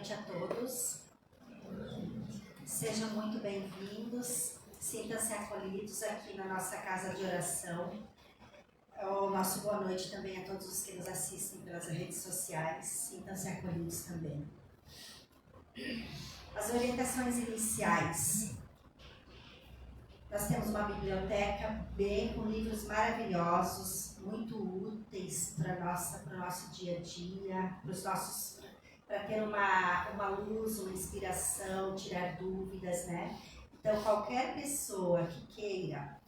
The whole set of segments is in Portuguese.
noite a todos. Sejam muito bem-vindos. Sintam-se acolhidos aqui na nossa casa de oração. O nosso boa noite também a todos os que nos assistem pelas redes sociais. Sintam-se acolhidos também. As orientações iniciais. Nós temos uma biblioteca bem com livros maravilhosos, muito úteis para o nosso dia a dia, para ter uma luz, uma inspiração, tirar dúvidas, né? Então, qualquer pessoa que queira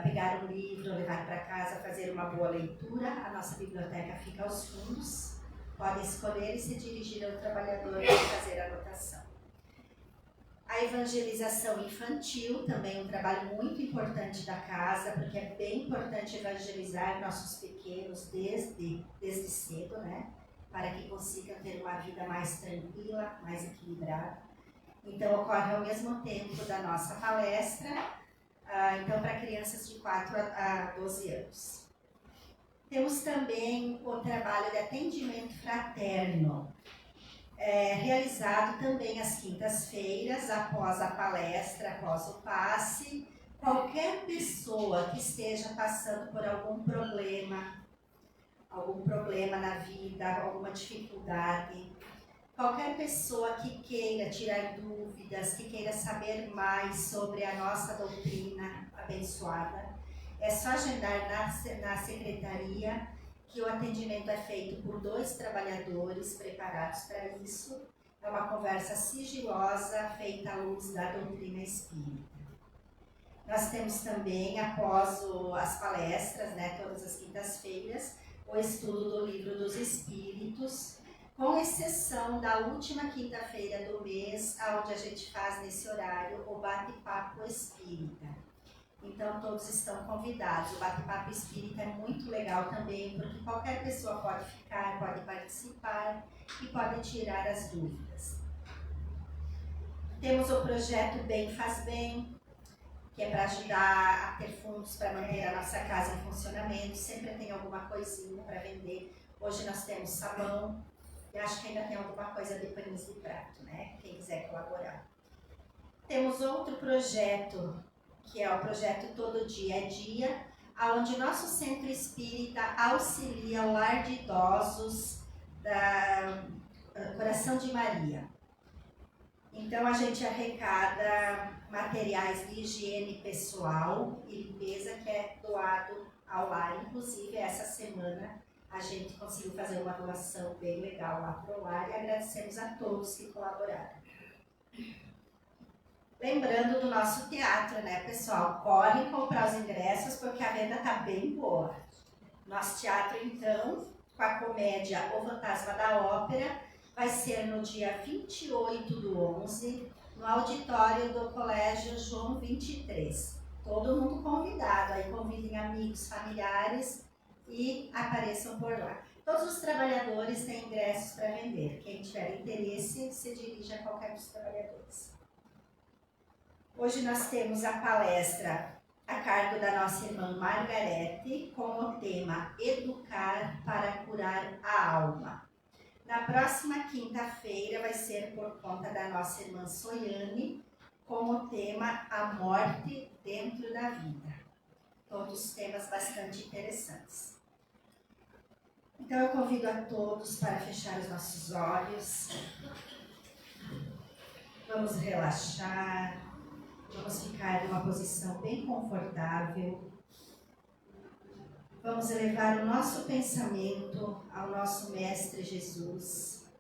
pegar um livro, levar para casa, fazer uma boa leitura, a nossa biblioteca fica aos fundos. Pode escolher e se dirigir ao trabalhador para fazer a anotação. A evangelização infantil, também um trabalho muito importante da casa, porque é bem importante evangelizar nossos pequenos desde cedo, né? Para que consigam ter uma vida mais tranquila, mais equilibrada. Então, ocorre ao mesmo tempo da nossa palestra, então para crianças de 4 a 12 anos. Temos também o trabalho de atendimento fraterno, realizado também às quintas-feiras, após a palestra, após o passe. Qualquer pessoa que esteja passando por algum problema na vida, alguma dificuldade, qualquer pessoa que queira tirar dúvidas, que queira saber mais sobre a nossa doutrina abençoada, é só agendar na secretaria, que o atendimento é feito por 2 trabalhadores preparados para isso. É uma conversa sigilosa, feita à luz da doutrina espírita. Nós temos também, após as palestras, né, todas as quintas-feiras, o estudo do Livro dos Espíritos, com exceção da última quinta-feira do mês, onde a gente faz nesse horário o bate-papo espírita. Então, todos estão convidados. O bate-papo espírita é muito legal também, porque qualquer pessoa pode ficar, pode participar e pode tirar as dúvidas. Temos o projeto Bem Faz Bem, que é para ajudar a ter fundos para manter a nossa casa em funcionamento. Sempre tem alguma coisinha para vender. Hoje nós temos sabão e acho que ainda tem alguma coisa de paninhos de prato, né? Quem quiser colaborar. Temos outro projeto, que é o projeto Todo Dia é Dia, onde nosso centro espírita auxilia o lar de idosos da Coração de Maria. Então a gente arrecada materiais de higiene pessoal e limpeza, que é doado ao lar. Inclusive essa semana a gente conseguiu fazer uma doação bem legal lá para o lar e agradecemos a todos que colaboraram. Lembrando do nosso teatro, né, pessoal? Correm comprar os ingressos porque a venda está bem boa. Nosso teatro, então, com a comédia O Fantasma da Ópera, vai ser no dia 28/11, no auditório do Colégio João 23. Todo mundo convidado, aí convidem amigos, familiares e apareçam por lá. Todos os trabalhadores têm ingressos para vender. Quem tiver interesse, se dirige a qualquer dos trabalhadores. Hoje nós temos a palestra a cargo da nossa irmã Margarete, com o tema Educar para Curar a Alma. Na próxima quinta-feira vai ser por conta da nossa irmã Soiane, com o tema A Morte Dentro da Vida. Todos temas bastante interessantes. Então eu convido a todos para fechar os nossos olhos. Vamos relaxar. Vamos ficar numa posição bem confortável. Vamos elevar o nosso pensamento ao nosso Mestre Jesus,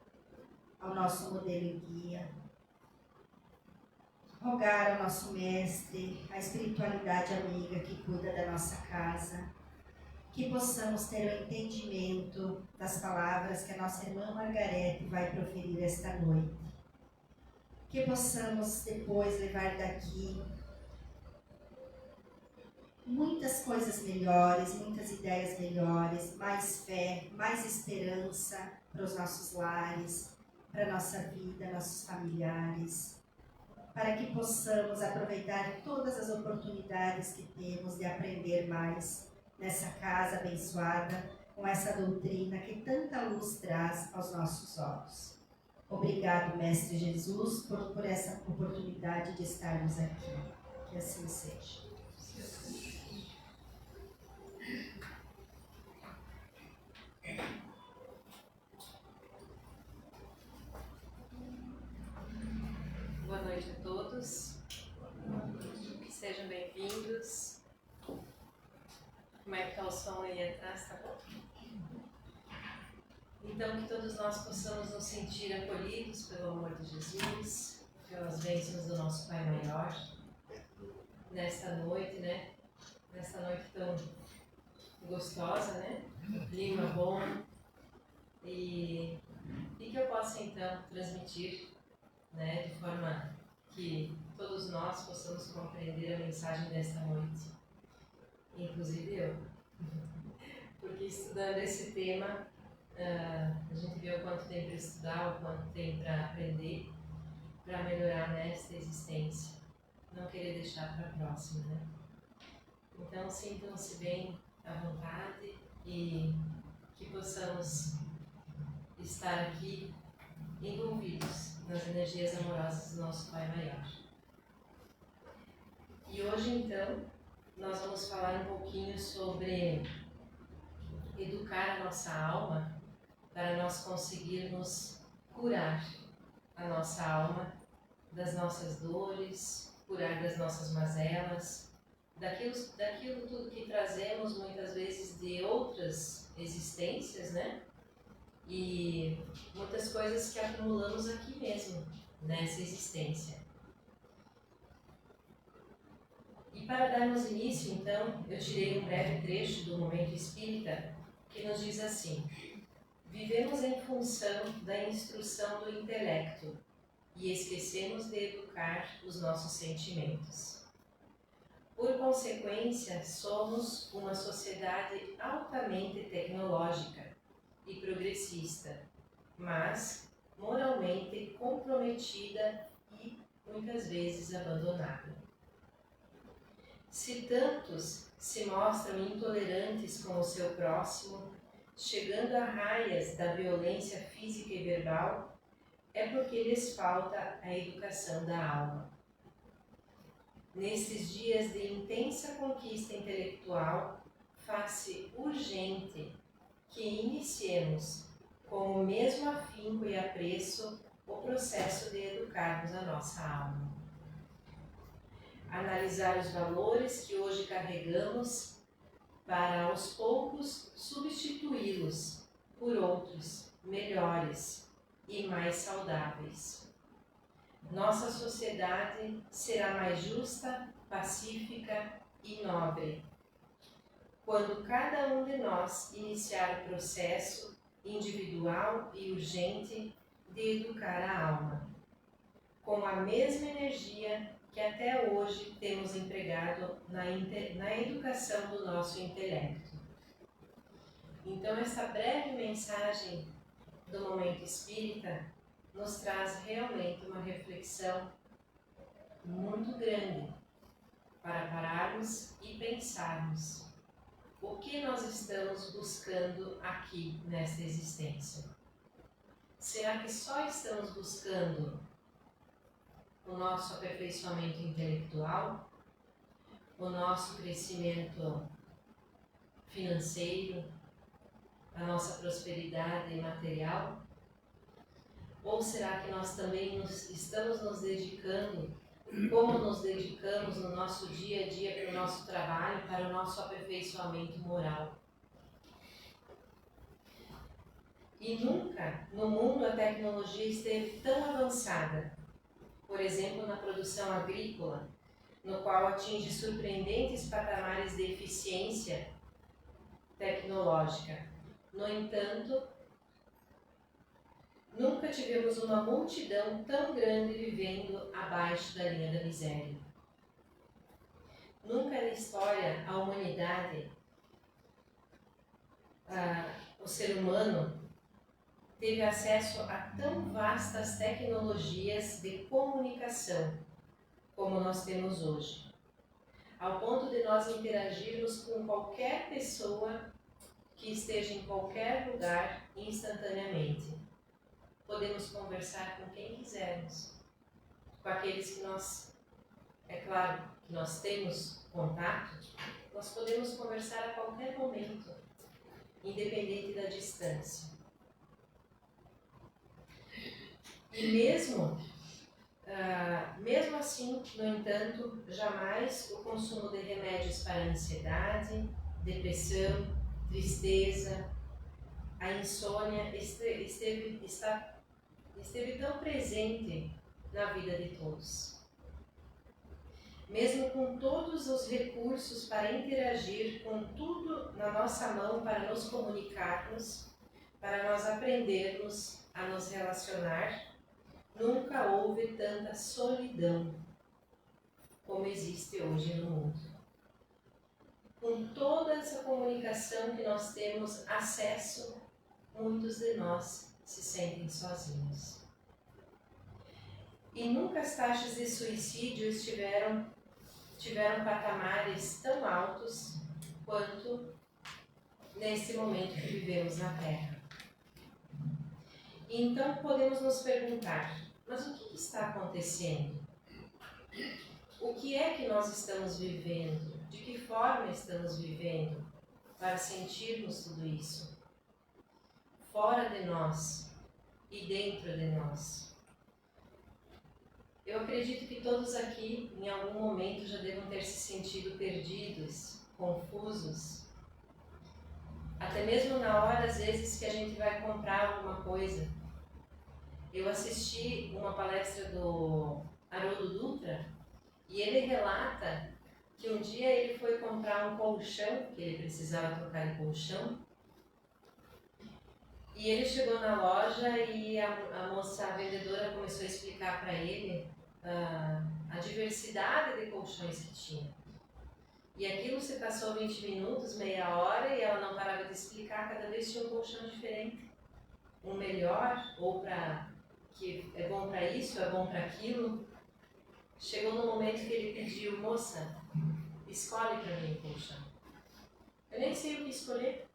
ao nosso modelo e guia. Rogar ao nosso Mestre, a espiritualidade amiga que cuida da nossa casa, que possamos ter o entendimento das palavras que a nossa irmã Margarete vai proferir esta noite. Que possamos depois levar daqui muitas coisas melhores, muitas ideias melhores, mais fé, mais esperança para os nossos lares, para a nossa vida, nossos familiares, para que possamos aproveitar todas as oportunidades que temos de aprender mais nessa casa abençoada, com essa doutrina que tanta luz traz aos nossos olhos. Obrigado, Mestre Jesus, por essa oportunidade de estarmos aqui. Que assim seja. Boa noite a todos. Sejam bem-vindos. Como é que está o som aí atrás? Tá bom? Então, que todos nós possamos nos sentir acolhidos pelo amor de Jesus, pelas bênçãos do nosso Pai Maior, nesta noite, né? Nesta noite tão gostosa, né? Clima bom. E que eu possa, então, transmitir, né? De forma que todos nós possamos compreender a mensagem desta noite. Inclusive eu. Porque estudando esse tema, a gente vê o quanto tem para estudar, o quanto tem para aprender, para melhorar nesta existência. Não querer deixar para a próxima, né? Então, sintam-se bem à vontade e que possamos estar aqui envolvidos nas energias amorosas do nosso Pai Maior. E hoje, então, nós vamos falar um pouquinho sobre educar a nossa alma para nós conseguirmos curar a nossa alma das nossas dores, curar das nossas mazelas, daquilo tudo que trazemos muitas vezes de outras existências, né? E muitas coisas que acumulamos aqui mesmo, nessa existência. E para darmos início, então, eu tirei um breve trecho do Momento Espírita que nos diz assim: vivemos em função da instrução do intelecto e esquecemos de educar os nossos sentimentos. Por consequência, somos uma sociedade altamente tecnológica e progressista, mas moralmente comprometida e muitas vezes abandonada. Se tantos se mostram intolerantes com o seu próximo, chegando a raias da violência física e verbal, é porque lhes falta a educação da alma. Nestes dias de intensa conquista intelectual, faz-se urgente que iniciemos, com o mesmo afinco e apreço, o processo de educarmos a nossa alma. Analisar os valores que hoje carregamos para, aos poucos, substituí-los por outros melhores e mais saudáveis. Nossa sociedade será mais justa, pacífica e nobre quando cada um de nós iniciar o processo individual e urgente de educar a alma, com a mesma energia que até hoje temos empregado na educação do nosso intelecto. Então, essa breve mensagem do Momento Espírita nos traz realmente uma reflexão muito grande para pararmos e pensarmos o que nós estamos buscando aqui nesta existência. Será que só estamos buscando o nosso aperfeiçoamento intelectual, o nosso crescimento financeiro, a nossa prosperidade material? Ou será que nós também estamos nos dedicando, como nos dedicamos no nosso dia a dia para o nosso trabalho, para o nosso aperfeiçoamento moral? E nunca no mundo a tecnologia esteve tão avançada, por exemplo, na produção agrícola, no qual atinge surpreendentes patamares de eficiência tecnológica. No entanto, nunca tivemos uma multidão tão grande vivendo abaixo da linha da miséria. Nunca na história a humanidade, o ser humano, teve acesso a tão vastas tecnologias de comunicação como nós temos hoje, ao ponto de nós interagirmos com qualquer pessoa que esteja em qualquer lugar instantaneamente. podemos conversar com quem quisermos, com aqueles que nós, é claro, que nós temos contato, nós podemos conversar a qualquer momento, independente da distância. E mesmo assim, no entanto, jamais o consumo de remédios para ansiedade, depressão, tristeza, a insônia esteve tão presente na vida de todos. Mesmo com todos os recursos para interagir, com tudo na nossa mão para nos comunicarmos, para nós aprendermos a nos relacionar, nunca houve tanta solidão como existe hoje no mundo. Com toda essa comunicação que nós temos acesso, muitos de nós se sentem sozinhos. E nunca as taxas de suicídio tiveram patamares tão altos quanto nesse momento que vivemos na Terra. E então podemos nos perguntar, mas o que está acontecendo? O que é que nós estamos vivendo? De que forma estamos vivendo para sentirmos tudo isso? Fora de nós e dentro de nós. Eu acredito que todos aqui, em algum momento, já devam ter se sentido perdidos, confusos. Até mesmo na hora, às vezes, que a gente vai comprar alguma coisa. Eu assisti uma palestra do Haroldo Dutra e ele relata que um dia ele foi comprar um colchão, que ele precisava trocar de colchão, e ele chegou na loja e a moça, a vendedora, começou a explicar para ele a diversidade de colchões que tinha. E aquilo se passou 20 minutos, meia hora, e ela não parava de explicar, cada vez tinha um colchão diferente. Um melhor, ou que é bom para isso, é bom para aquilo. Chegou no momento que ele pediu, moça, escolhe para mim o colchão. Eu nem sei o que escolher.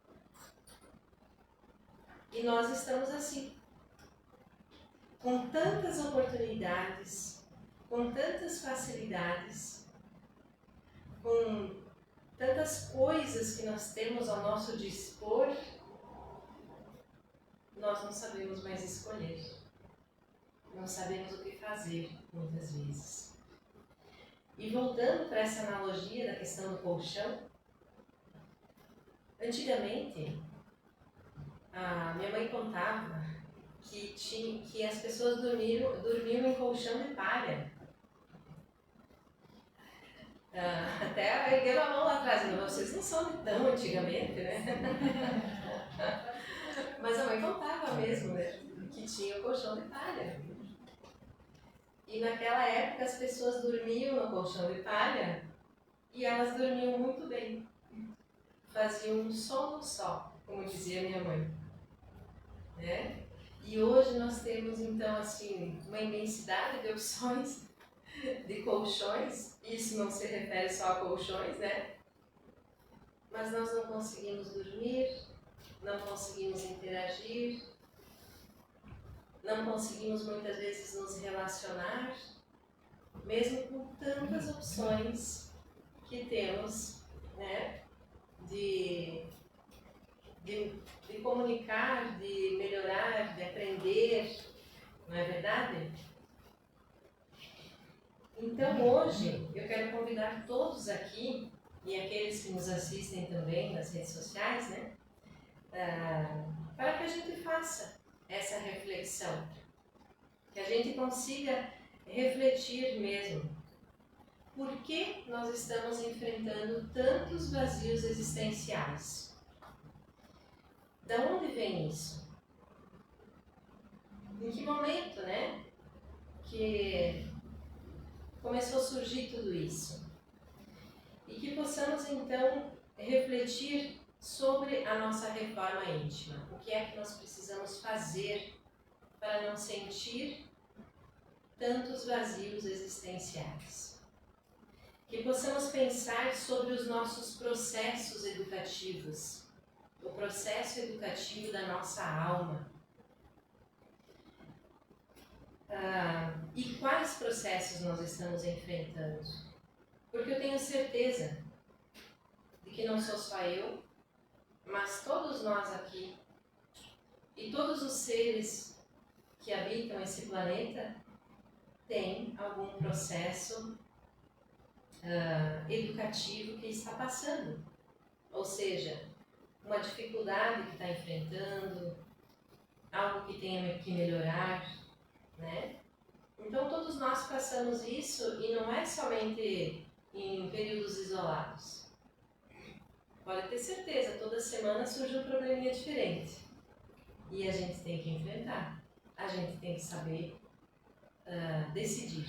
E nós estamos assim, com tantas oportunidades, com tantas facilidades, com tantas coisas que nós temos ao nosso dispor, nós não sabemos mais escolher. Não sabemos o que fazer, muitas vezes. E voltando para essa analogia da questão do colchão, antigamente, a minha mãe contava que as pessoas dormiam em colchão de palha. Até ergueram a mão lá atrás, vocês não são de tão antigamente, né? Mas a mãe contava mesmo, né? Que tinha o colchão de palha. E naquela época as pessoas dormiam no colchão de palha e elas dormiam muito bem. Faziam um sono só, como dizia minha mãe. Né? E hoje nós temos então assim uma imensidade de opções de colchões. Isso não se refere só a colchões, né? Mas nós não conseguimos dormir, não conseguimos interagir, não conseguimos muitas vezes nos relacionar, mesmo com tantas opções que temos, né, de comunicar, de melhorar, de aprender, não é verdade? Então hoje eu quero convidar todos aqui, e aqueles que nos assistem também nas redes sociais, né, para que a gente faça essa reflexão, que a gente consiga refletir mesmo. Por que nós estamos enfrentando tantos vazios existenciais? Da onde vem isso? Em que momento, né, que começou a surgir tudo isso? E que possamos então refletir sobre a nossa reforma íntima. O que é que nós precisamos fazer para não sentir tantos vazios existenciais? Que possamos pensar sobre os nossos processos educativos, o processo educativo da nossa alma. E quais processos nós estamos enfrentando? Porque eu tenho certeza de que não sou só eu, mas todos nós aqui e todos os seres que habitam esse planeta têm algum processo educativo que está passando. Ou seja, uma dificuldade que está enfrentando, algo que tenha que melhorar, né? Então todos nós passamos isso e não é somente em períodos isolados. Pode ter certeza, toda semana surge um probleminha diferente. E a gente tem que enfrentar. A gente tem que saber decidir.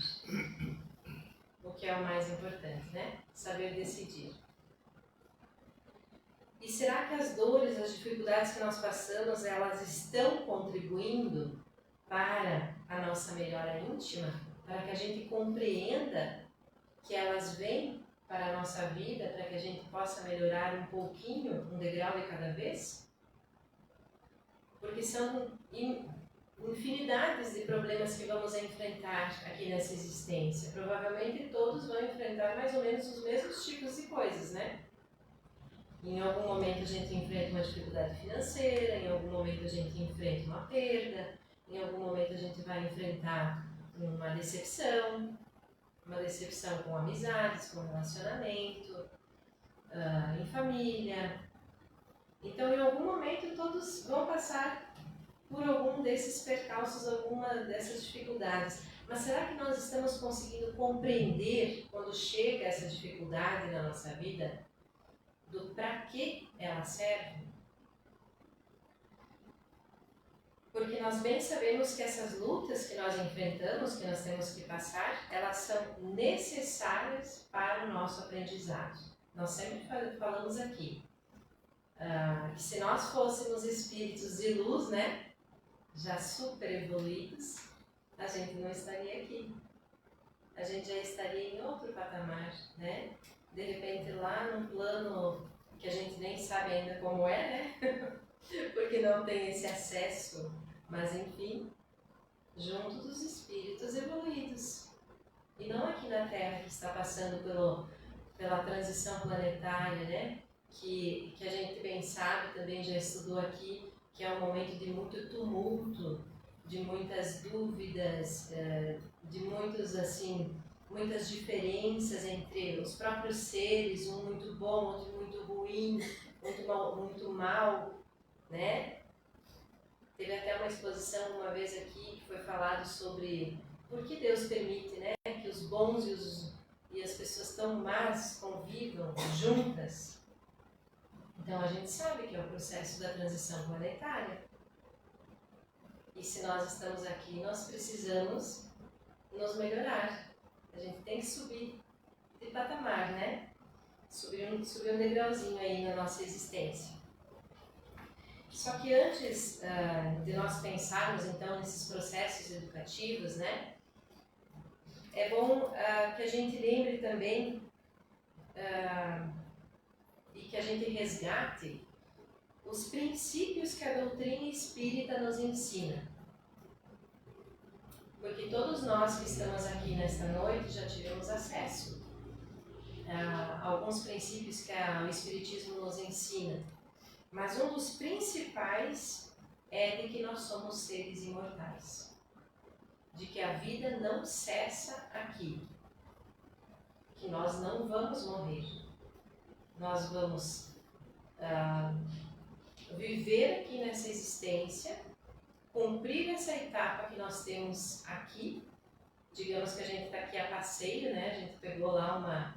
O que é o mais importante, né? Saber decidir. E será que as dores, as dificuldades que nós passamos, elas estão contribuindo para a nossa melhora íntima? Para que a gente compreenda que elas vêm para a nossa vida, para que a gente possa melhorar um pouquinho, um degrau de cada vez? Porque são infinidades de problemas que vamos enfrentar aqui nessa existência. Provavelmente todos vão enfrentar mais ou menos os mesmos tipos de coisas, né? Em algum momento a gente enfrenta uma dificuldade financeira, em algum momento a gente enfrenta uma perda, em algum momento a gente vai enfrentar uma decepção com amizades, com relacionamento, em família. Então, em algum momento, todos vão passar por algum desses percalços, alguma dessas dificuldades. Mas será que nós estamos conseguindo compreender, quando chega essa dificuldade na nossa vida, do para que ela serve? Porque nós bem sabemos que essas lutas que nós enfrentamos, que nós temos que passar, elas são necessárias para o nosso aprendizado. Nós sempre falamos aqui que se nós fôssemos espíritos de luz, né, já super evoluídos, a gente não estaria aqui. A gente já estaria em outro patamar, né? De repente lá num plano que a gente nem sabe ainda como é, né? Porque não tem esse acesso, mas enfim, junto dos espíritos evoluídos. E não aqui na Terra que está passando pela transição planetária, né? Que a gente bem sabe, também já estudou aqui, que é um momento de muito tumulto, de muitas dúvidas, de muitas diferenças entre os próprios seres, um muito bom, outro muito ruim, muito mal, né? Teve até uma exposição uma vez aqui que foi falado sobre por que Deus permite, né, que os bons e as pessoas tão más convivam juntas. Então a gente sabe que é o processo da transição planetária. E se nós estamos aqui, nós precisamos nos melhorar. A gente tem que subir de patamar, né? Subir um degrauzinho aí na nossa existência. Só que antes de nós pensarmos então nesses processos educativos, né? É bom que a gente lembre também e que a gente resgate os princípios que a doutrina espírita nos ensina. Porque todos nós que estamos aqui nesta noite já tivemos acesso a alguns princípios que o Espiritismo nos ensina. Mas um dos principais é de que nós somos seres imortais. De que a vida não cessa aqui. Que nós não vamos morrer. Nós vamos viver aqui nessa existência, cumprir essa etapa que nós temos aqui. Digamos que a gente está aqui a passeio, né? A gente pegou lá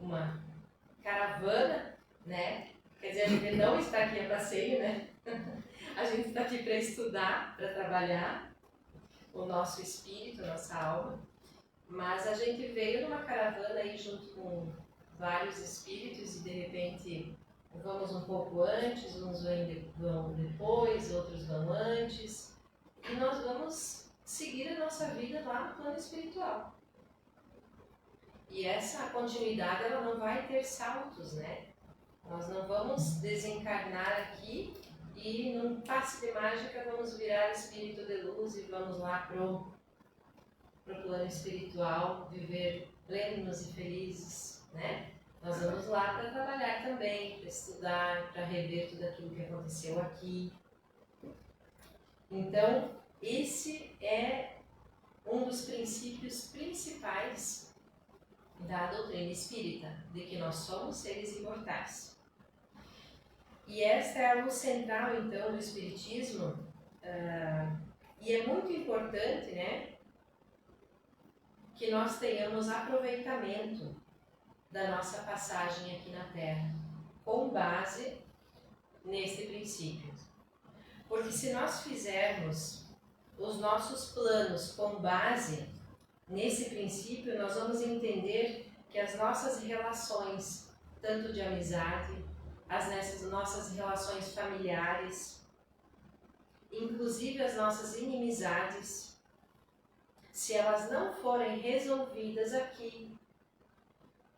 uma caravana, né? Quer dizer, a gente não está aqui a passeio, né? A gente está aqui para estudar, para trabalhar o nosso espírito, a nossa alma. Mas a gente veio numa caravana aí junto com vários espíritos e de repente vamos um pouco antes, uns vão depois, outros vão antes. E nós vamos seguir a nossa vida lá no plano espiritual. E essa continuidade, ela não vai ter saltos, né? Nós não vamos desencarnar aqui e num passe de mágica vamos virar espírito de luz e vamos lá pro plano espiritual, viver plenos e felizes, né? Nós vamos lá para trabalhar também, para estudar, para rever tudo aquilo que aconteceu aqui. Então, esse é um dos princípios principais da doutrina espírita, de que nós somos seres imortais. E esta é a luz central, então, do espiritismo, e é muito importante, né, que nós tenhamos aproveitamento da nossa passagem aqui na Terra, com base neste princípio. Porque se nós fizermos os nossos planos com base nesse princípio, nós vamos entender que as nossas relações, tanto de amizade, as nossas relações familiares, inclusive as nossas inimizades, se elas não forem resolvidas aqui,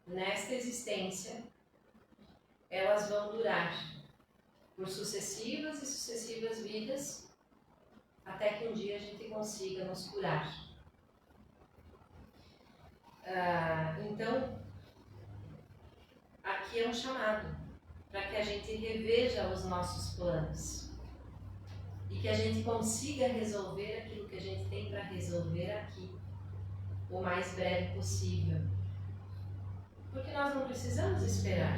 nesta existência, elas vão durar por sucessivas e sucessivas vidas, até que um dia a gente consiga nos curar. Então, aqui é um chamado para que a gente reveja os nossos planos e que a gente consiga resolver aquilo que a gente tem para resolver aqui, o mais breve possível. Porque nós não precisamos esperar.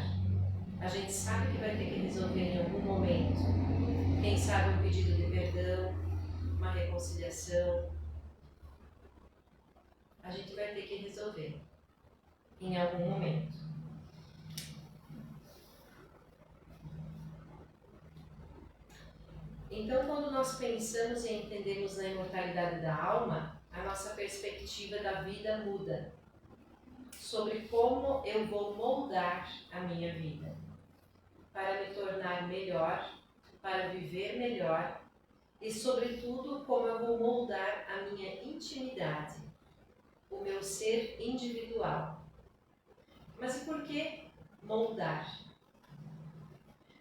A gente sabe que vai ter que resolver em algum momento. Quem sabe um pedido de perdão, uma reconciliação. A gente vai ter que resolver em algum momento. Então, quando nós pensamos e entendemos na imortalidade da alma, a nossa perspectiva da vida muda sobre como eu vou moldar a minha vida para me tornar melhor, para viver melhor e, sobretudo, como eu vou moldar a minha intimidade, o meu ser individual. Mas e por que moldar?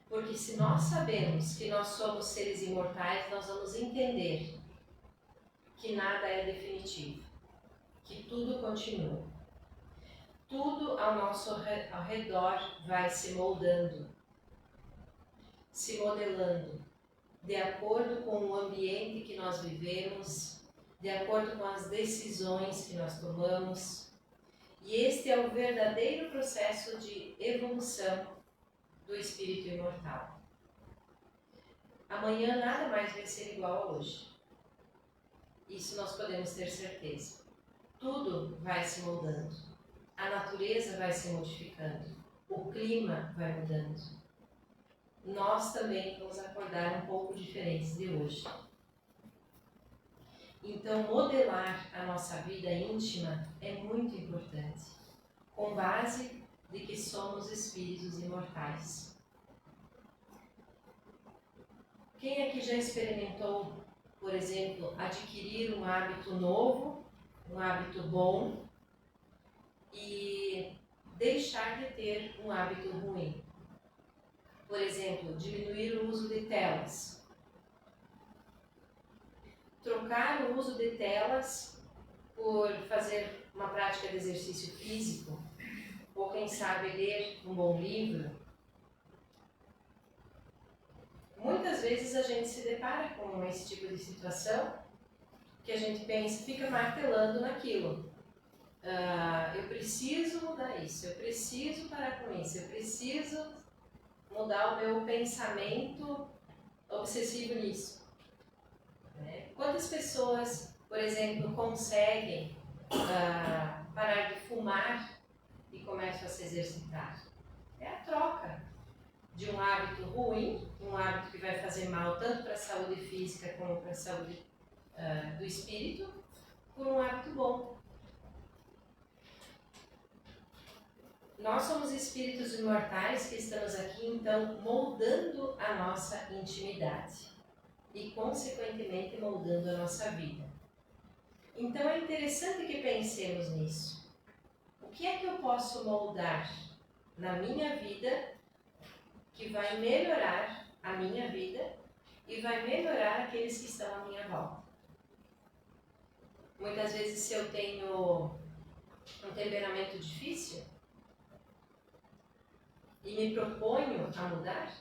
Porque se nós sabemos que nós somos seres imortais, nós vamos entender que nada é definitivo, que tudo continua. Tudo ao redor vai se moldando, se modelando, de acordo com o ambiente que nós vivemos, de acordo com as decisões que nós tomamos. E este é o verdadeiro processo de evolução do espírito imortal. Amanhã nada mais vai ser igual a hoje. Isso nós podemos ter certeza. Tudo vai se moldando. A natureza vai se modificando. O clima vai mudando. Nós também vamos acordar um pouco diferentes de hoje. Então, modelar a nossa vida íntima é muito importante, com base de que somos espíritos imortais. Quem aqui já experimentou, por exemplo, adquirir um hábito novo, um hábito bom, e deixar de ter um hábito ruim? Por exemplo, diminuir o uso de telas. Trocar o uso de telas por fazer uma prática de exercício físico, ou quem sabe ler um bom livro. Muitas vezes a gente se depara com esse tipo de situação que a gente pensa, fica martelando naquilo. Eu preciso mudar isso, eu preciso parar com isso, eu preciso mudar o meu pensamento obsessivo nisso. Quantas pessoas, por exemplo, conseguem parar de fumar e começam a se exercitar? É a troca de um hábito ruim, um hábito que vai fazer mal tanto para a saúde física como para a saúde do espírito, por um hábito bom. Nós somos espíritos imortais que estamos aqui, então, moldando a nossa intimidade e, consequentemente, moldando a nossa vida. Então, é interessante que pensemos nisso. O que é que eu posso moldar na minha vida que vai melhorar a minha vida e vai melhorar aqueles que estão à minha volta. Muitas vezes, se eu tenho um temperamento difícil e me proponho a mudar,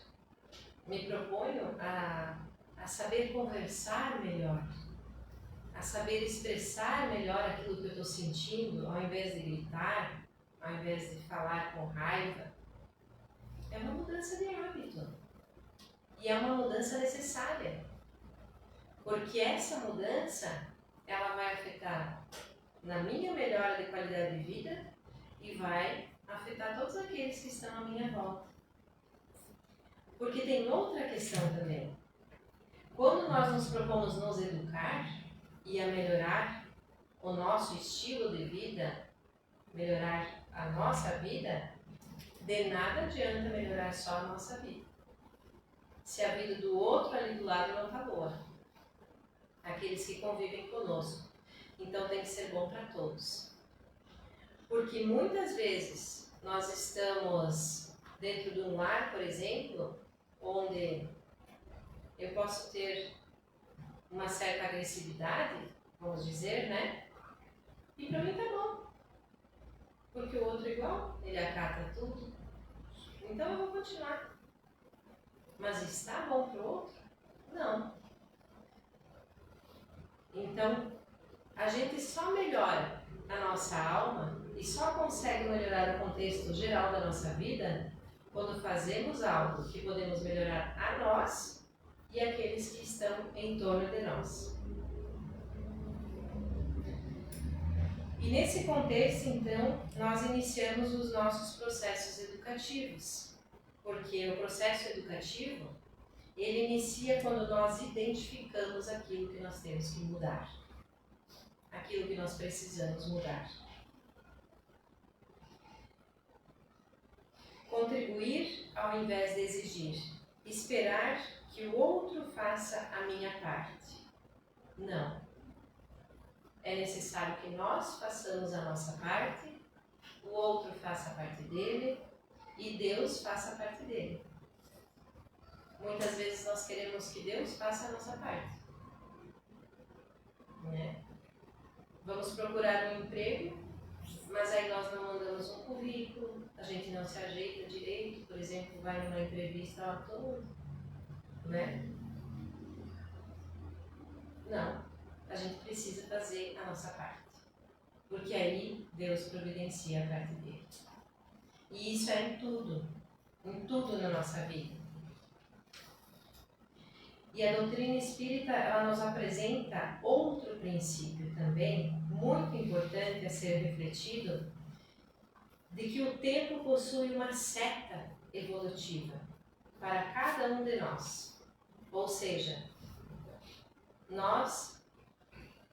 me proponho a saber conversar melhor, a saber expressar melhor aquilo que eu estou sentindo, ao invés de gritar, ao invés de falar com raiva, é uma mudança de hábito. E é uma mudança necessária. Porque essa mudança, ela vai afetar na minha melhora de qualidade de vida e vai afetar todos aqueles que estão à minha volta. Porque tem outra questão também. Quando nós nos propomos nos educar e a melhorar o nosso estilo de vida, melhorar a nossa vida, de nada adianta melhorar só a nossa vida. Se a vida do outro ali do lado não está boa. Aqueles que convivem conosco. Então tem que ser bom para todos. Porque muitas vezes nós estamos dentro de um lar, por exemplo, onde eu posso ter uma certa agressividade, vamos dizer, né? E para mim tá bom. Porque o outro é igual, ele acata tudo. Então eu vou continuar. Mas está bom para o outro? Não. Então, a gente só melhora a nossa alma e só consegue melhorar o contexto geral da nossa vida quando fazemos algo que podemos melhorar a nós e aqueles que estão em torno de nós. E nesse contexto, então, nós iniciamos os nossos processos educativos, porque o processo educativo, ele inicia quando nós identificamos aquilo que nós temos que mudar, aquilo que nós precisamos mudar. Contribuir ao invés de exigir, esperar que o outro faça a minha parte. Não. É necessário que nós façamos a nossa parte, o outro faça a parte dele e Deus faça a parte dele. Muitas vezes nós queremos que Deus faça a nossa parte. Né? Vamos procurar um emprego, mas aí nós não mandamos um currículo, a gente não se ajeita direito, por exemplo, vai numa entrevista lá todo, né? Não, a gente precisa fazer a nossa parte, porque aí Deus providencia a parte dele. E isso é em tudo na nossa vida. E a doutrina espírita, ela nos apresenta outro princípio também, muito importante a ser refletido, de que o tempo possui uma seta evolutiva para cada um de nós. Ou seja, nós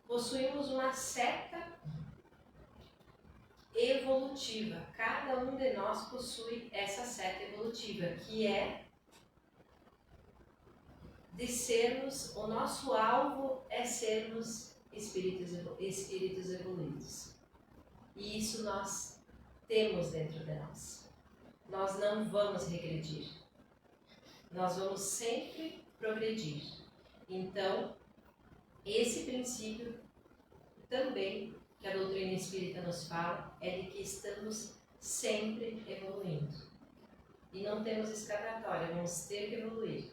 possuímos uma seta evolutiva. Cada um de nós possui essa seta evolutiva, que é de sermos, o nosso alvo é sermos espíritos evoluídos. E isso nós temos dentro de nós. Nós não vamos regredir. Nós vamos sempre progredir. Então, esse princípio também que a doutrina espírita nos fala é de que estamos sempre evoluindo. E não temos escapatória, vamos ter que evoluir.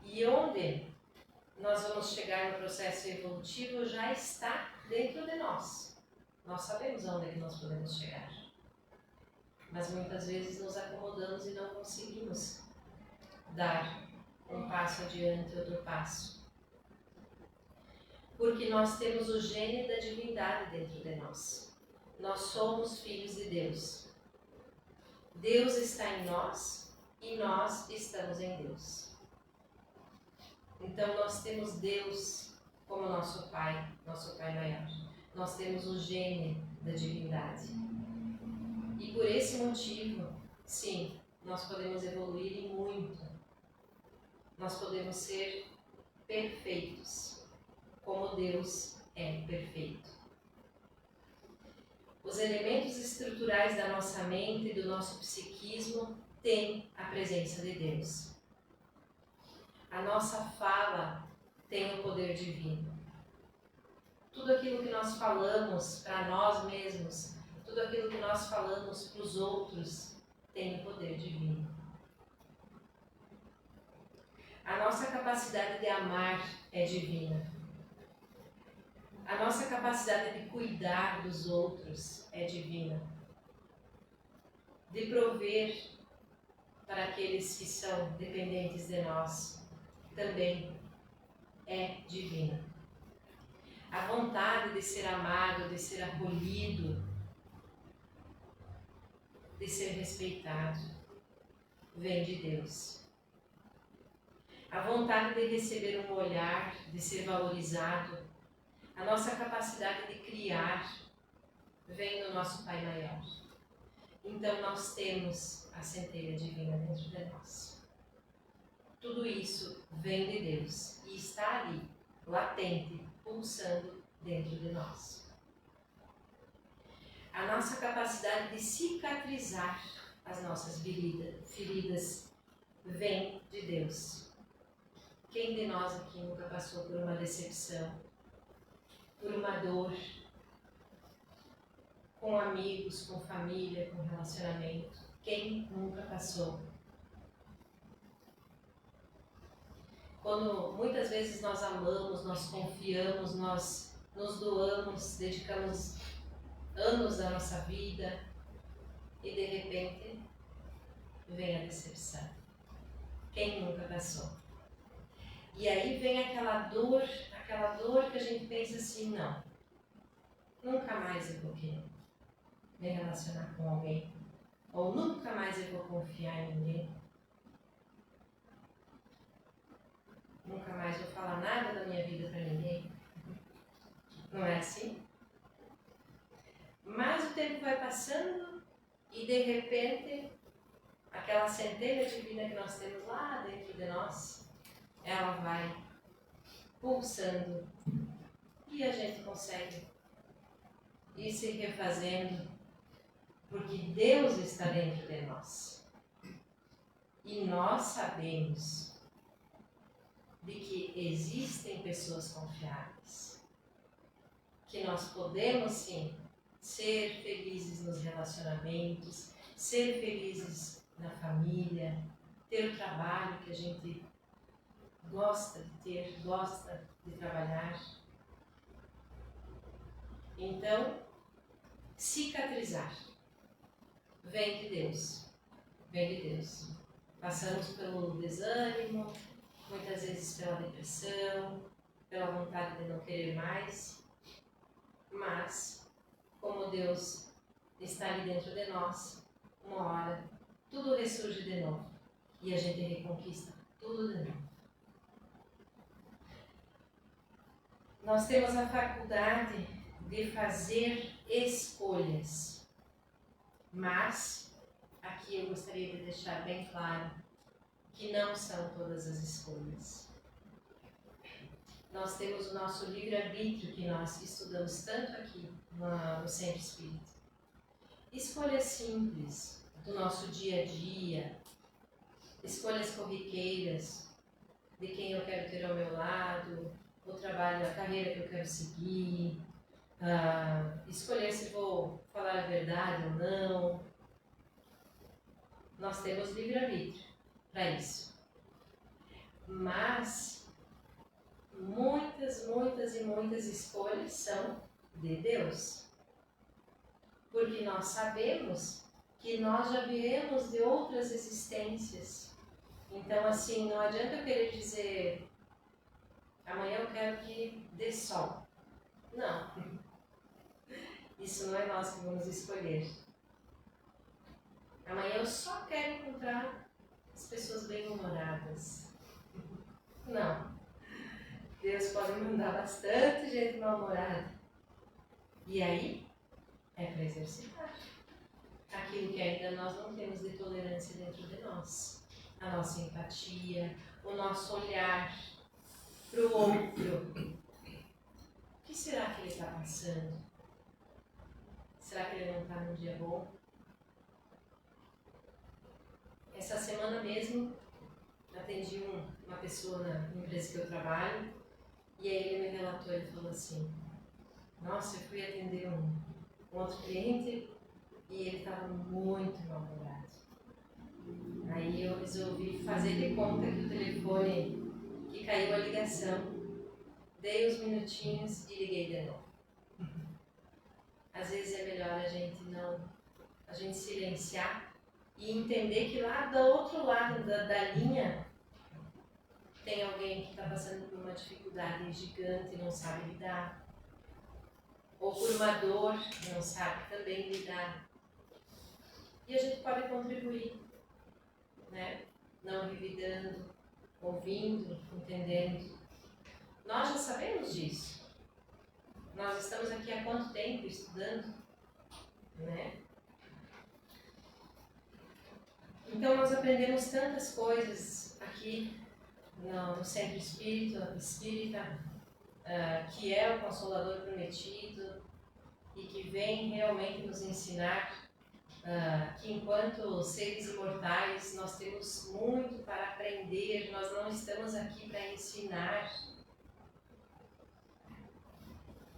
E onde nós vamos chegar no processo evolutivo já está dentro de nós. Nós sabemos aonde é que nós podemos chegar. Mas muitas vezes nos acomodamos e não conseguimos dar um passo adiante, outro passo. Porque nós temos o gene da divindade dentro de nós. Nós somos filhos de Deus. Deus está em nós e nós estamos em Deus. Então nós temos Deus como nosso Pai maior. Nós temos o gene da divindade. E por esse motivo, sim, nós podemos evoluir e muito. Nós podemos ser perfeitos, como Deus é perfeito. Os elementos estruturais da nossa mente e do nosso psiquismo têm a presença de Deus. A nossa fala tem o poder divino. Tudo aquilo que nós falamos para nós mesmos, tudo aquilo que nós falamos para os outros, tem o poder divino. A nossa capacidade de amar é divina. A nossa capacidade de cuidar dos outros é divina. De prover para aqueles que são dependentes de nós também é divina. A vontade de ser amado, de ser acolhido, de ser respeitado, vem de Deus. A vontade de receber um olhar, de ser valorizado, a nossa capacidade de criar, vem do nosso Pai Maior. Então nós temos a centelha divina dentro de nós. Tudo isso vem de Deus e está ali, latente, pulsando dentro de nós. A nossa capacidade de cicatrizar as nossas feridas vem de Deus. Quem de nós aqui nunca passou por uma decepção, por uma dor, com amigos, com família, com relacionamento? Quem nunca passou? Quando muitas vezes nós amamos, nós confiamos, nós nos doamos, dedicamos anos da nossa vida e de repente vem a decepção. Quem nunca passou? E aí vem aquela dor que a gente pensa assim, não, nunca mais eu vou querer me relacionar com alguém, ou nunca mais eu vou confiar em ninguém, nunca mais vou falar nada da minha vida para ninguém. Não é assim? Mas o tempo vai passando e de repente aquela centelha divina que nós temos lá dentro de nós, ela vai pulsando e a gente consegue ir se refazendo, porque Deus está dentro de nós. E nós sabemos de que existem pessoas confiáveis, que nós podemos sim ser felizes nos relacionamentos, ser felizes na família, ter o trabalho que a gente gosta de ter, gosta de trabalhar. Então, cicatrizar vem de Deus, vem de Deus. Passamos pelo desânimo, muitas vezes pela depressão, pela vontade de não querer mais, mas como Deus está ali dentro de nós, uma hora tudo ressurge de novo e a gente reconquista tudo de novo. Nós temos a faculdade de fazer escolhas, mas aqui eu gostaria de deixar bem claro que não são todas as escolhas. Nós temos o nosso livre-arbítrio que nós estudamos tanto aqui no Centro Espírita. Escolhas simples do nosso dia a dia, escolhas corriqueiras de quem eu quero ter ao meu lado, o trabalho, a carreira que eu quero seguir, escolher se vou falar a verdade ou não. Nós temos livre-arbítrio para isso. Mas muitas e muitas escolhas são de Deus. Porque nós sabemos que nós já viemos de outras existências. Então, assim, não adianta eu querer dizer amanhã eu quero que dê sol. Não. Isso não é nós que vamos escolher. Amanhã eu só quero encontrar as pessoas bem-humoradas. Não. Deus pode mandar bastante gente mal-humorada. E aí, é para exercitar aquilo que ainda nós não temos de tolerância dentro de nós. A nossa empatia, o nosso olhar para o outro. O que será que ele está passando? Será que ele não está num dia bom? Essa semana mesmo, atendi uma pessoa na empresa que eu trabalho, e aí ele me relatou, ele falou assim, nossa, eu fui atender um outro cliente e ele estava muito mal-humorado. Aí eu resolvi fazer de conta que o telefone, que caiu a ligação, dei uns minutinhos e liguei de novo. Às vezes é melhor a gente silenciar e entender que lá do outro lado da linha tem alguém que está passando por uma dificuldade gigante e não sabe lidar, ou por uma dor e não sabe também lidar. E a gente pode contribuir, né? Não revidando, ouvindo, entendendo. Nós já sabemos disso. Nós estamos aqui há quanto tempo estudando, né? Então nós aprendemos tantas coisas aqui no Centro Espírita, que é o Consolador Prometido e que vem realmente nos ensinar que enquanto seres imortais nós temos muito para aprender, nós não estamos aqui para ensinar.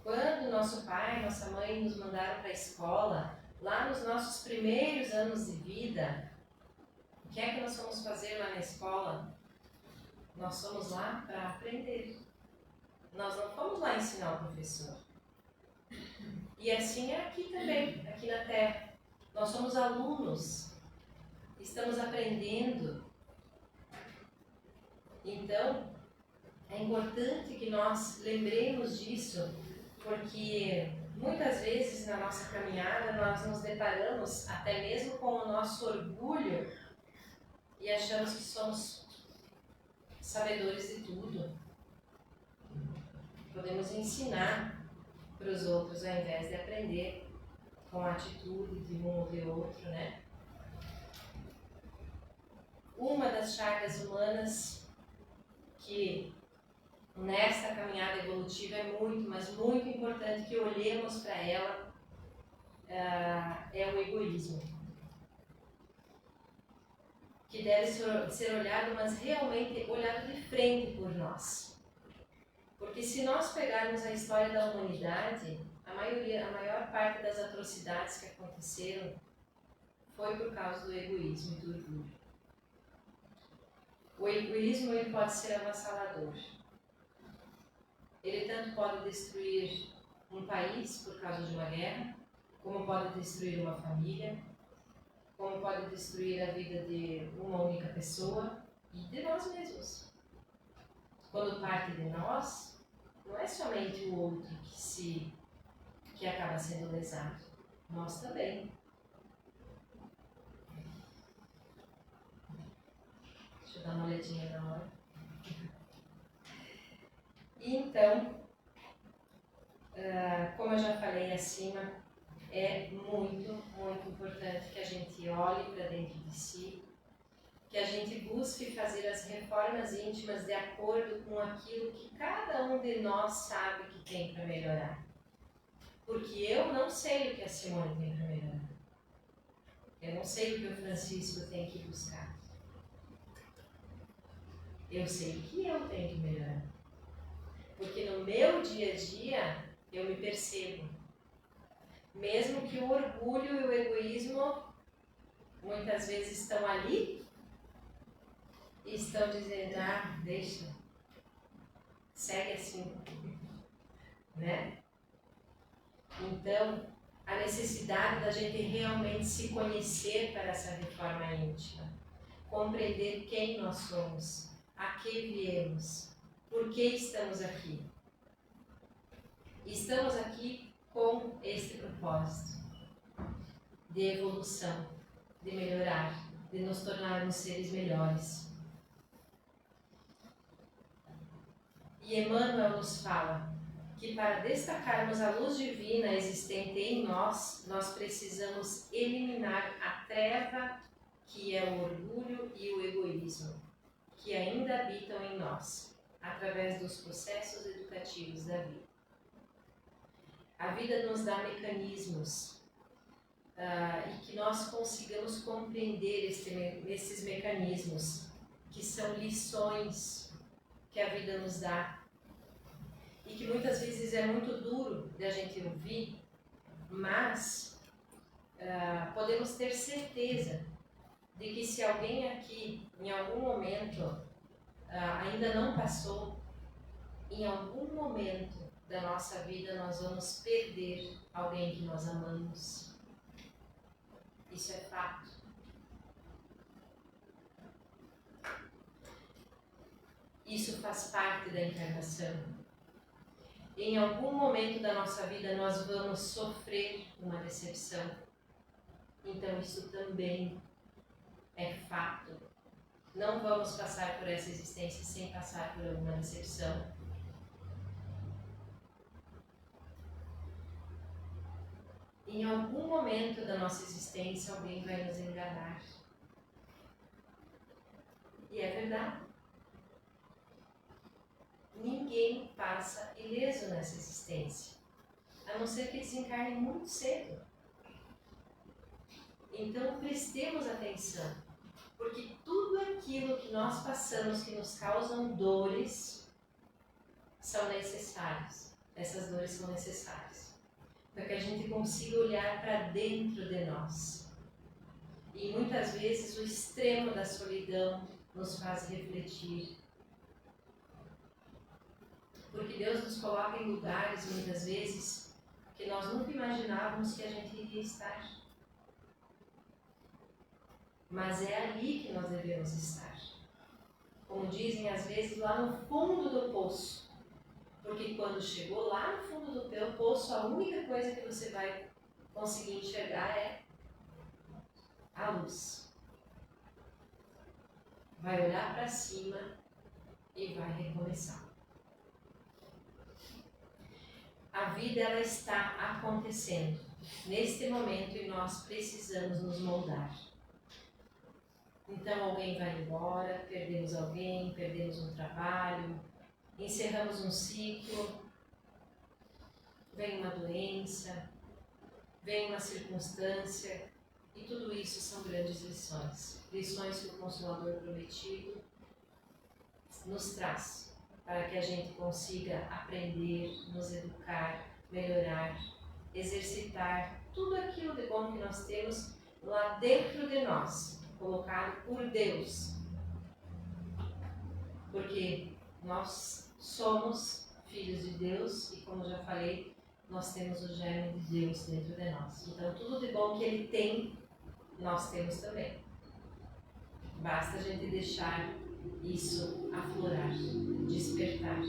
Quando nosso pai, nossa mãe nos mandaram para a escola, lá nos nossos primeiros anos de vida, o que é que nós fomos fazer lá na escola? Nós fomos lá para aprender. Nós não fomos lá ensinar o professor. E assim é aqui também, aqui na Terra. Nós somos alunos, estamos aprendendo. Então, é importante que nós lembremos disso, porque muitas vezes na nossa caminhada nós nos deparamos até mesmo com o nosso orgulho e achamos que somos sabedores de tudo. Podemos ensinar para os outros ao invés de aprender com a atitude de um ou de outro, né? Uma das chagas humanas que nesta caminhada evolutiva é muito, mas muito importante que olhemos para ela é o egoísmo. Que deve ser olhado, mas realmente olhado de frente por nós. Porque se nós pegarmos a história da humanidade, a maior parte das atrocidades que aconteceram foi por causa do egoísmo e do orgulho. O egoísmo ele pode ser avassalador. Ele tanto pode destruir um país por causa de uma guerra, como pode destruir uma família, como pode destruir a vida de uma única pessoa e de nós mesmos. Quando parte de nós, não é somente o outro que acaba sendo lesado, nós também. Deixa eu dar uma olhadinha na hora. E então, como eu já falei acima, é muito, muito importante que a gente olhe para dentro de si, que a gente busque fazer as reformas íntimas de acordo com aquilo que cada um de nós sabe que tem para melhorar. Porque eu não sei o que a Simone tem para melhorar. Eu não sei o que o Francisco tem que buscar. Eu sei o que eu tenho que melhorar. Porque no meu dia a dia, eu me percebo. Mesmo que o orgulho e o egoísmo muitas vezes estão ali e estão dizendo, deixa, segue assim, né? Então, a necessidade da gente realmente se conhecer para essa reforma íntima, compreender quem nós somos, a que viemos, por que estamos aqui. Estamos aqui com este propósito de evolução, de melhorar, de nos tornarmos seres melhores. E Emmanuel nos fala que para destacarmos a luz divina existente em nós, nós precisamos eliminar a treva que é o orgulho e o egoísmo, que ainda habitam em nós, através dos processos educativos da vida. A vida nos dá mecanismos e que nós consigamos compreender esses mecanismos que são lições que a vida nos dá e que muitas vezes é muito duro de a gente ouvir, mas podemos ter certeza de que se alguém aqui, em algum momento, ainda não passou, em algum momento da nossa vida nós vamos perder alguém que nós amamos. Isso é fato. Isso faz parte da encarnação. Em algum momento da nossa vida nós vamos sofrer uma decepção. Então isso também é fato. Não vamos passar por essa existência sem passar por alguma decepção. Em algum momento da nossa existência alguém vai nos enganar. E é verdade. Ninguém passa ileso nessa existência, a não ser que desencarne muito cedo. Então prestemos atenção, porque tudo aquilo que nós passamos que nos causam dores são necessários. Essas dores são necessárias para que a gente consiga olhar para dentro de nós. E muitas vezes o extremo da solidão nos faz refletir. Porque Deus nos coloca em lugares, muitas vezes, que nós nunca imaginávamos que a gente iria estar. Mas é ali que nós devemos estar. Como dizem, às vezes, lá no fundo do poço. Porque quando chegou lá no fundo do teu poço, a única coisa que você vai conseguir enxergar é a luz. Vai olhar para cima e vai recomeçar. A vida ela está acontecendo neste momento e nós precisamos nos moldar. Então alguém vai embora, perdemos alguém, perdemos um trabalho, encerramos um ciclo, vem uma doença, vem uma circunstância e tudo isso são grandes lições. Lições que o Consolador Prometido nos traz para que a gente consiga aprender, nos educar, melhorar, exercitar tudo aquilo de bom que nós temos lá dentro de nós, colocado por Deus. Porque nós somos filhos de Deus e, como já falei, nós temos o germe de Deus dentro de nós. Então, tudo de bom que Ele tem, nós temos também. Basta a gente deixar isso aflorar, despertar.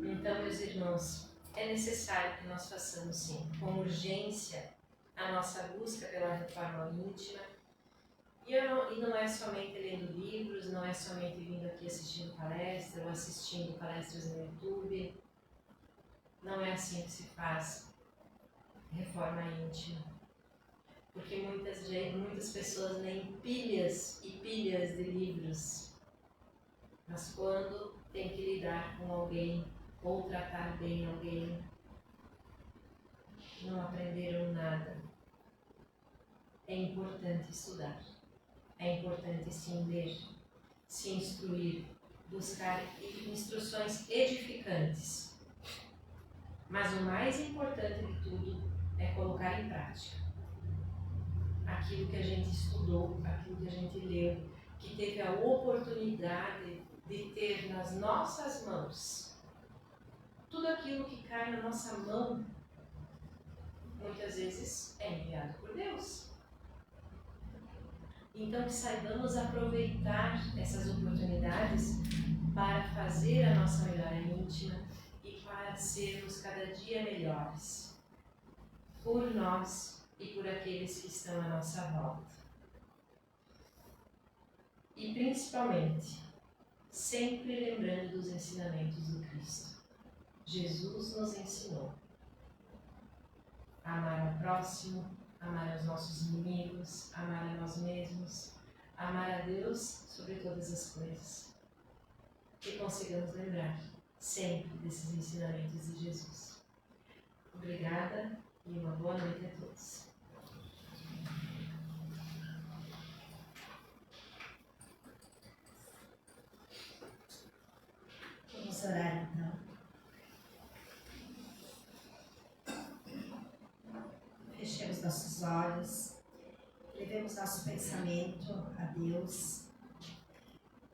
Então, meus irmãos, é necessário que nós façamos, sim, com urgência, a nossa busca pela reforma íntima. E não é somente lendo livros, não é somente vindo aqui assistindo palestras ou assistindo palestras no YouTube. Não é assim que se faz reforma íntima. Porque muitas pessoas leem pilhas e pilhas de livros, mas quando tem que lidar com alguém ou tratar bem alguém, não aprenderam nada. É importante estudar, é importante se ler, se instruir, buscar instruções edificantes. Mas o mais importante de tudo é colocar em prática aquilo que a gente estudou, aquilo que a gente leu, que teve a oportunidade de ter nas nossas mãos. Tudo aquilo que cai na nossa mão, muitas vezes é enviado por Deus. Então que saibamos aproveitar essas oportunidades para fazer a nossa melhora íntima e para sermos cada dia melhores por nós e por aqueles que estão à nossa volta. E principalmente, sempre lembrando dos ensinamentos do Cristo. Jesus nos ensinou a amar ao próximo, amar os nossos inimigos, amar a nós mesmos, amar a Deus sobre todas as coisas. Que consigamos lembrar sempre desses ensinamentos de Jesus. Obrigada e uma boa noite a todos. fechemos nossos olhos, levemos nosso pensamento a Deus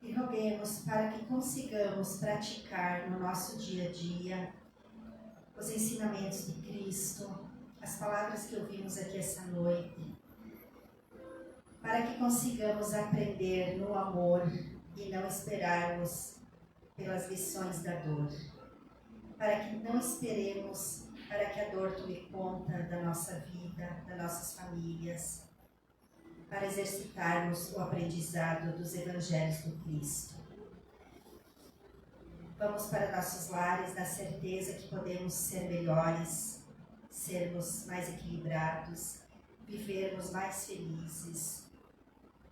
e roguemos para que consigamos praticar no nosso dia a dia os ensinamentos de Cristo, as palavras que ouvimos aqui essa noite, para que consigamos aprender no amor e não esperarmos pelas lições da dor, para que não esperemos para que a dor tome conta da nossa vida, das nossas famílias, para exercitarmos o aprendizado dos Evangelhos do Cristo. Vamos para nossos lares na certeza que podemos ser melhores, sermos mais equilibrados, vivermos mais felizes.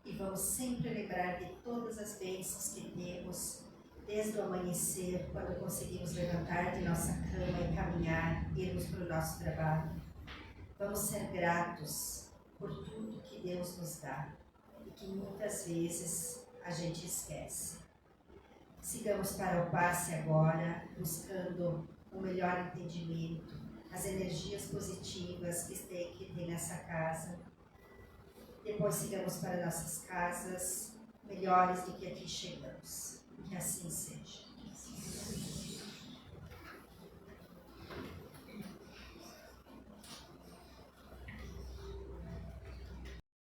E vamos sempre lembrar de todas as bênçãos que temos, desde o amanhecer, quando conseguimos levantar de nossa cama e caminhar, irmos para o nosso trabalho. Vamos ser gratos por tudo que Deus nos dá e que muitas vezes a gente esquece. Sigamos para o passe agora, buscando o melhor entendimento, as energias positivas que tem nessa casa. Depois sigamos para nossas casas, melhores do que aqui chegamos. Que assim seja.